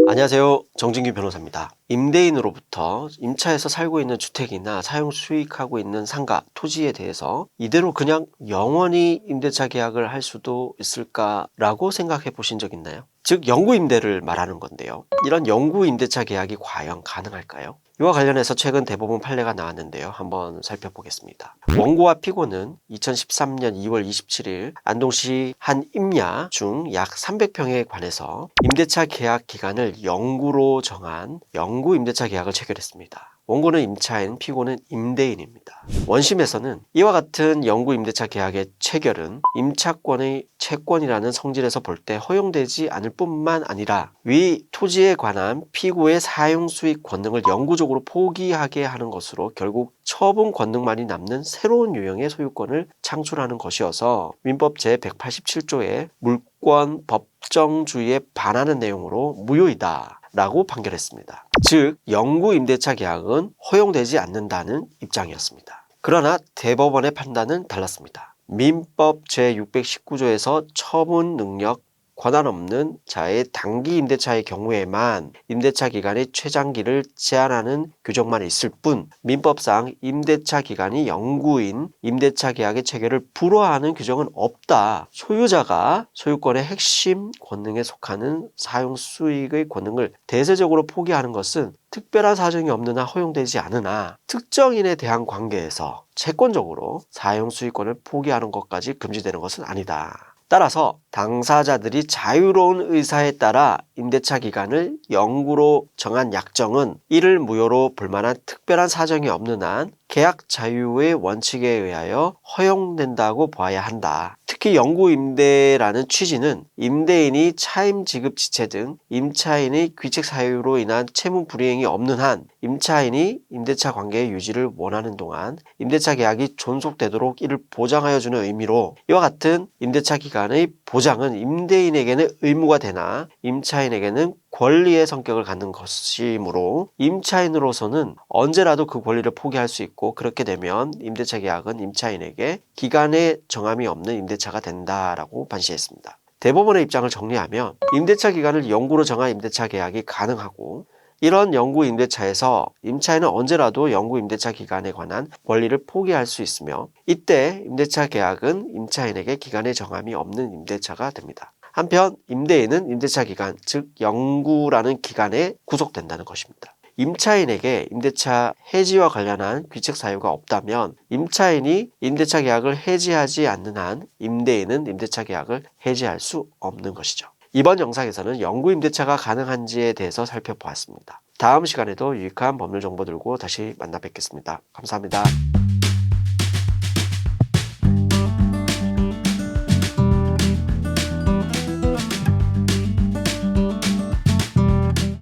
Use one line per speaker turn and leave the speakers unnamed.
안녕하세요. 정진규 변호사입니다. 임대인으로부터 임차해서 살고 있는 주택이나 사용 수익하고 있는 상가, 토지에 대해서 이대로 그냥 영원히 임대차 계약을 할 수도 있을까라고 생각해 보신 적 있나요? 즉 영구 임대를 말하는 건데요. 이런 영구 임대차 계약이 과연 가능할까요? 이와 관련해서 최근 대법원 판례가 나왔는데요. 한번 살펴보겠습니다. 원고와 피고는 2013년 2월 27일 안동시 한 임야 중 약 300평에 관해서 임대차 계약 기간을 영구로 정한 영구 임대차 계약을 체결했습니다. 원고는 임차인, 피고는 임대인입니다. 원심에서는 이와 같은 영구 임대차 계약의 체결은 임차권의 채권이라는 성질에서 볼 때 허용되지 않을 뿐만 아니라 위 토지에 관한 피고의 사용 수익 권능을 영구적으로 포기하게 하는 것으로 결국 처분 권능만이 남는 새로운 유형의 소유권을 창출하는 것이어서 민법 제187조의 물권 법정주의에 반하는 내용으로 무효이다 라고 판결했습니다. 즉 영구 임대차 계약은 허용되지 않는다는 입장이었습니다. 그러나 대법원의 판단은 달랐습니다. 민법 제619조에서 처분 능력 권한 없는 자의 단기 임대차의 경우에만 임대차 기간의 최장기를 제한하는 규정만 있을 뿐 민법상 임대차 기간이 영구인 임대차 계약의 체결을 불허하는 규정은 없다. 소유자가 소유권의 핵심 권능에 속하는 사용 수익의 권능을 대세적으로 포기하는 것은 특별한 사정이 없는 한 허용되지 않으나 특정인에 대한 관계에서 채권적으로 사용 수익권을 포기하는 것까지 금지되는 것은 아니다. 따라서 당사자들이 자유로운 의사에 따라 임대차 기간을 영구로 정한 약정은 이를 무효로 볼 만한 특별한 사정이 없는 한 계약 자유의 원칙에 의하여 허용된다고 봐야 한다. 특히 영구 임대라는 취지는 임대인이 차임 지급 지체 등 임차인의 귀책 사유로 인한 채무 불이행이 없는 한 임차인이 임대차 관계의 유지를 원하는 동안 임대차 계약이 존속되도록 이를 보장하여 주는 의미로 이와 같은 임대차 기간의 보장은 임대인에게는 의무가 되나 임차인에게는 권리의 성격을 갖는 것이므로 임차인으로서는 언제라도 그 권리를 포기할 수 있고 그렇게 되면 임대차 계약은 임차인에게 기간의 정함이 없는 임대차가 된다라고 판시했습니다. 대법원의 입장을 정리하면 임대차 기간을 영구로 정한 임대차 계약이 가능하고 이런 영구 임대차에서 임차인은 언제라도 영구 임대차 기간에 관한 권리를 포기할 수 있으며 이때 임대차 계약은 임차인에게 기간의 정함이 없는 임대차가 됩니다. 한편 임대인은 임대차 기간, 즉 영구라는 기간에 구속된다는 것입니다. 임차인에게 임대차 해지와 관련한 귀책 사유가 없다면 임차인이 임대차 계약을 해지하지 않는 한 임대인은 임대차 계약을 해지할 수 없는 것이죠. 이번 영상에서는 영구 임대차가 가능한지에 대해서 살펴보았습니다. 다음 시간에도 유익한 법률 정보 들고 다시 만나 뵙겠습니다. 감사합니다.